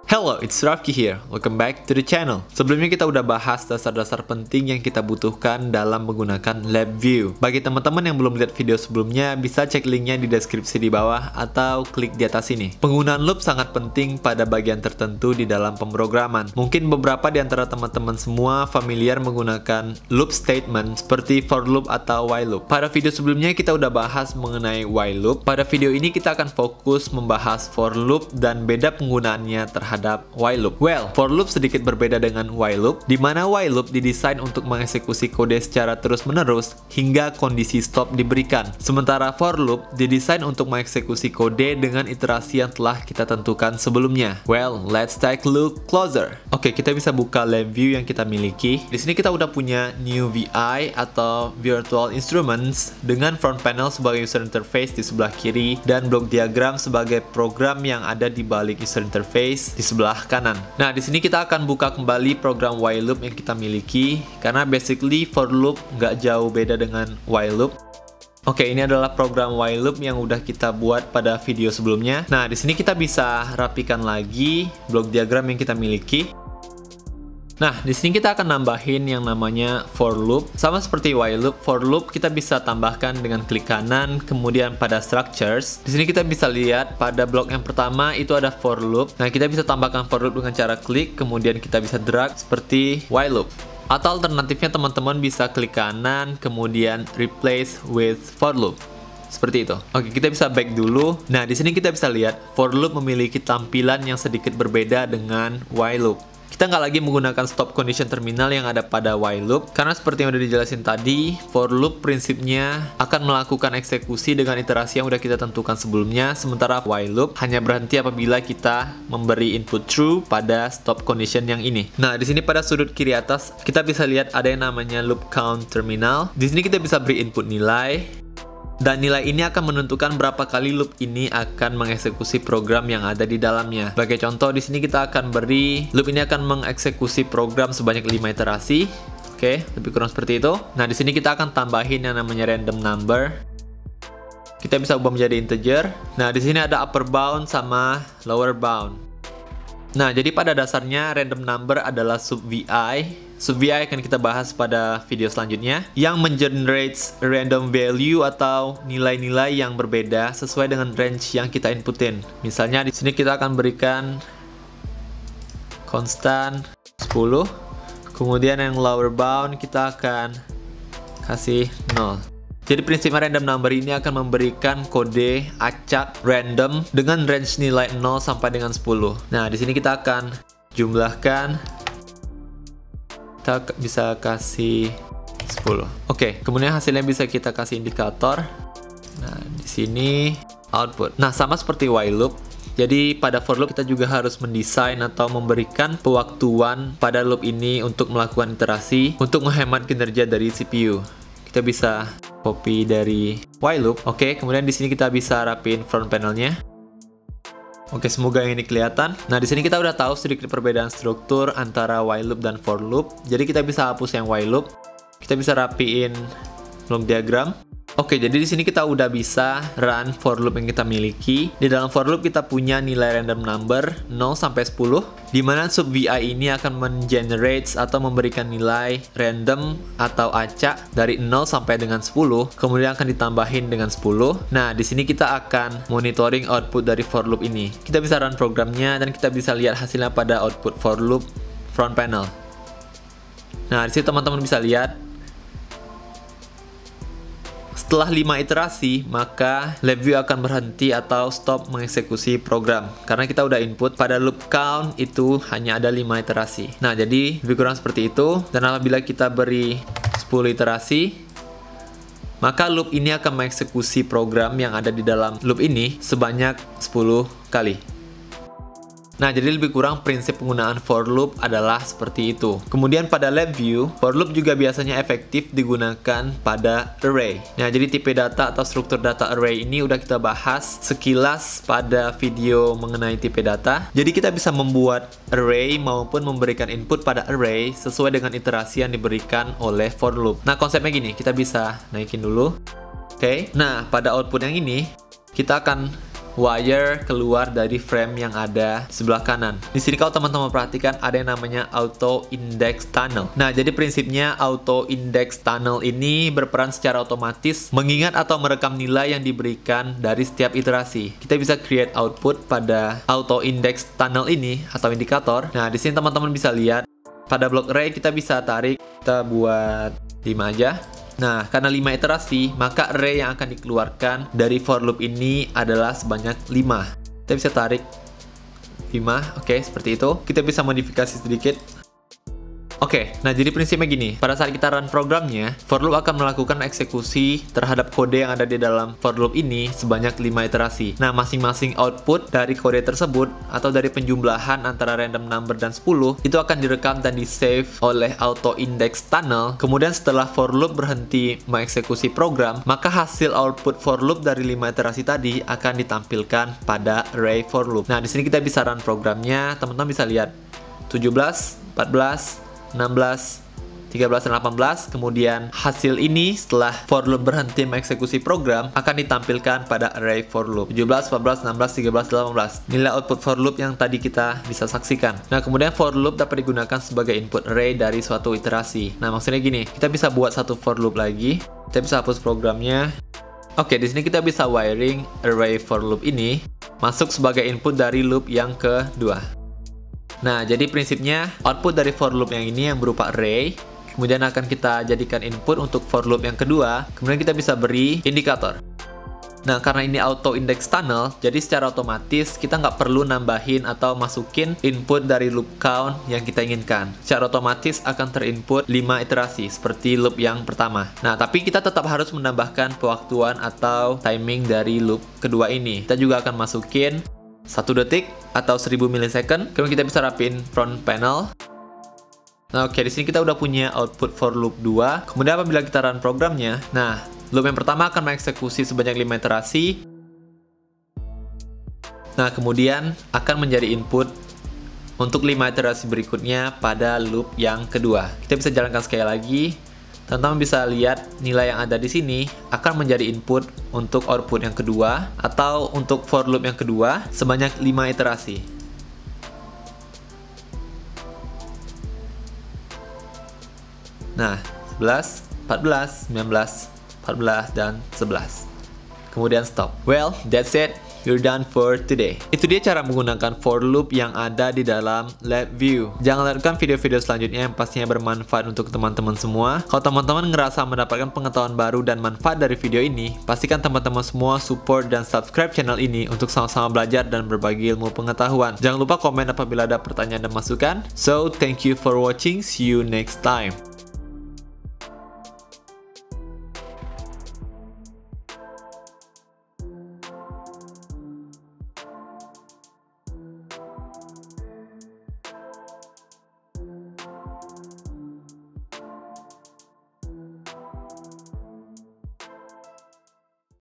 Hello, it's Rafki here. Welcome back to the channel. Sebelumnya kita udah bahas dasar-dasar penting yang kita butuhkan dalam menggunakan LabVIEW. Bagi teman-teman yang belum lihat video sebelumnya, bisa cek linknya di deskripsi di bawah atau klik di atas ini. Penggunaan loop sangat penting pada bagian tertentu di dalam pemrograman. Mungkin beberapa di antara teman-teman semua familiar menggunakan loop statement seperti for loop atau while loop. Pada video sebelumnya kita udah bahas mengenai while loop. Pada video ini kita akan fokus membahas for loop dan beda penggunaannya terhadap while loop. Well, for loop sedikit berbeda dengan while loop, di mana while loop didesain untuk mengeksekusi kode secara terus-menerus hingga kondisi stop diberikan. Sementara for loop didesain untuk mengeksekusi kode dengan iterasi yang telah kita tentukan sebelumnya. Well, let's take a look closer. Oke, kita bisa buka LabVIEW yang kita miliki. Di sini kita udah punya new VI atau Virtual Instruments dengan front panel sebagai user interface di sebelah kiri dan block diagram sebagai program yang ada di balik user interface di sebelah kanan. Nah, di sini kita akan buka kembali program while loop yang kita miliki karena basically for loop nggak jauh beda dengan while loop. Oke, ini adalah program while loop yang udah kita buat pada video sebelumnya. Nah, di sini kita bisa rapikan lagi blok diagram yang kita miliki. Nah, di sini kita akan nambahin yang namanya for loop. Sama seperti while loop, for loop kita bisa tambahkan dengan klik kanan, kemudian pada structures. Di sini kita bisa lihat pada blok yang pertama itu ada for loop. Nah, kita bisa tambahkan for loop dengan cara klik, kemudian kita bisa drag seperti while loop. Atau alternatifnya teman-teman bisa klik kanan, kemudian replace with for loop. Seperti itu. Oke, kita bisa back dulu. Nah, di sini kita bisa lihat for loop memiliki tampilan yang sedikit berbeda dengan while loop. Kita nggak lagi menggunakan stop condition terminal yang ada pada while loop, karena seperti yang udah dijelasin tadi, for loop prinsipnya akan melakukan eksekusi dengan iterasi yang udah kita tentukan sebelumnya, sementara while loop hanya berhenti apabila kita memberi input true pada stop condition yang ini. Nah, di sini pada sudut kiri atas kita bisa lihat ada yang namanya loop count terminal. Di sini kita bisa beri input nilai. Dan nilai ini akan menentukan berapa kali loop ini akan mengeksekusi program yang ada di dalamnya. Sebagai contoh, di sini kita akan beri loop ini akan mengeksekusi program sebanyak 5 iterasi. Oke, lebih kurang seperti itu. Nah, di sini kita akan tambahin yang namanya random number. Kita bisa ubah menjadi integer. Nah, di sini ada upper bound sama lower bound. Nah, jadi pada dasarnya random number adalah sub VI. Sub VI akan kita bahas pada video selanjutnya yang mengenerates random value atau nilai-nilai yang berbeda sesuai dengan range yang kita inputin. Misalnya di sini kita akan berikan constant 10. Kemudian yang lower bound kita akan kasih 0. Jadi prinsipnya random number ini akan memberikan kode acak random dengan range nilai 0 sampai dengan 10. Nah, di sini kita akan jumlahkan. Kita bisa kasih 10. Oke, kemudian hasilnya bisa kita kasih indikator. Nah, di sini output. Nah, sama seperti while loop. Jadi pada for loop kita juga harus mendesain atau memberikan pewaktuan pada loop ini untuk melakukan iterasi untuk menghemat kinerja dari CPU. Kita bisa copy dari while loop. Oke, kemudian di sini kita bisa rapin front panelnya. Oke, semoga ini kelihatan. Nah, di sini kita udah tahu sedikit perbedaan struktur antara while loop dan for loop. Jadi kita bisa hapus yang while loop. Kita bisa rapiin block diagram. Oke, jadi di sini kita udah bisa run for loop yang kita miliki. Di dalam for loop kita punya nilai random number 0 sampai 10, di mana sub VI ini akan mengenerate atau memberikan nilai random atau acak dari 0 sampai dengan 10, kemudian akan ditambahin dengan 10. Nah, di sini kita akan monitoring output dari for loop ini. Kita bisa run programnya dan kita bisa lihat hasilnya pada output for loop front panel. Nah, di sini teman-teman bisa lihat setelah 5 iterasi, maka LabVIEW akan berhenti atau stop mengeksekusi program. Karena kita udah input pada loop count itu hanya ada 5 iterasi. Nah, jadi lebih kurang seperti itu. Dan apabila kita beri 10 iterasi, maka loop ini akan mengeksekusi program yang ada di dalam loop ini sebanyak 10 kali. Nah, jadi lebih kurang prinsip penggunaan for loop adalah seperti itu. Kemudian pada LabVIEW, for loop juga biasanya efektif digunakan pada array. Nah, jadi tipe data atau struktur data array ini udah kita bahas sekilas pada video mengenai tipe data. Jadi kita bisa membuat array maupun memberikan input pada array sesuai dengan iterasi yang diberikan oleh for loop. Nah, konsepnya gini, kita bisa naikin dulu. Oke, nah pada output yang ini kita akan wire keluar dari frame yang ada di sebelah kanan. Di sini kalau teman-teman perhatikan ada yang namanya auto index tunnel. Nah, jadi prinsipnya auto index tunnel ini berperan secara otomatis mengingat atau merekam nilai yang diberikan dari setiap iterasi. Kita bisa create output pada auto index tunnel ini atau indikator. Nah, di sini teman-teman bisa lihat pada blok array kita bisa tarik, kita buat 5 aja. Nah, karena 5 iterasi, maka array yang akan dikeluarkan dari for loop ini adalah sebanyak 5. Kita bisa tarik 5, oke, seperti itu. Kita bisa modifikasi sedikit. Oke, nah jadi prinsipnya gini, pada saat kita run programnya, for loop akan melakukan eksekusi terhadap kode yang ada di dalam for loop ini sebanyak 5 iterasi. Nah, masing-masing output dari kode tersebut atau dari penjumlahan antara random number dan 10 itu akan direkam dan di-save oleh auto index tunnel. Kemudian setelah for loop berhenti mengeksekusi program, maka hasil output for loop dari 5 iterasi tadi akan ditampilkan pada array for loop. Nah, di sini kita bisa run programnya, teman-teman bisa lihat 17, 14, 16, 13, dan 18. Kemudian hasil ini setelah for loop berhenti mengeksekusi program akan ditampilkan pada array for loop 17, 14, 16, 13, 18. Nilai output for loop yang tadi kita bisa saksikan. Nah, kemudian for loop dapat digunakan sebagai input array dari suatu iterasi. Nah, maksudnya gini, kita bisa buat satu for loop lagi. Kita bisa hapus programnya. Oke, di sini kita bisa wiring array for loop ini masuk sebagai input dari loop yang kedua. Nah, jadi prinsipnya output dari for loop yang ini yang berupa array, kemudian akan kita jadikan input untuk for loop yang kedua, kemudian kita bisa beri indikator. Nah, karena ini auto index tunnel, jadi secara otomatis kita nggak perlu nambahin atau masukin input dari loop count yang kita inginkan. Secara otomatis akan terinput 5 iterasi, seperti loop yang pertama. Nah, tapi kita tetap harus menambahkan pewaktuan atau timing dari loop kedua ini. Kita juga akan masukin 1 detik atau 1000 milisecond. Kemudian kita bisa rapiin front panel. Nah, oke, di sini kita udah punya output for loop 2. Kemudian apabila kita run programnya, nah, loop yang pertama akan mengeksekusi sebanyak 5 iterasi. Nah, kemudian akan menjadi input untuk 5 iterasi berikutnya pada loop yang kedua. Kita bisa jalankan sekali lagi. Teman-teman bisa lihat nilai yang ada di sini akan menjadi input untuk output yang kedua atau untuk for loop yang kedua sebanyak 5 iterasi. Nah, 11, 14, 19, 14, dan 11. Kemudian stop. Well, that's it. You're done for today. Itu dia cara menggunakan for loop yang ada di dalam LabVIEW. Jangan lewatkan video-video selanjutnya yang pastinya bermanfaat untuk teman-teman semua. Kalau teman-teman ngerasa mendapatkan pengetahuan baru dan manfaat dari video ini, pastikan teman-teman semua support dan subscribe channel ini untuk sama-sama belajar dan berbagi ilmu pengetahuan. Jangan lupa komen apabila ada pertanyaan dan masukan. So, thank you for watching. See you next time.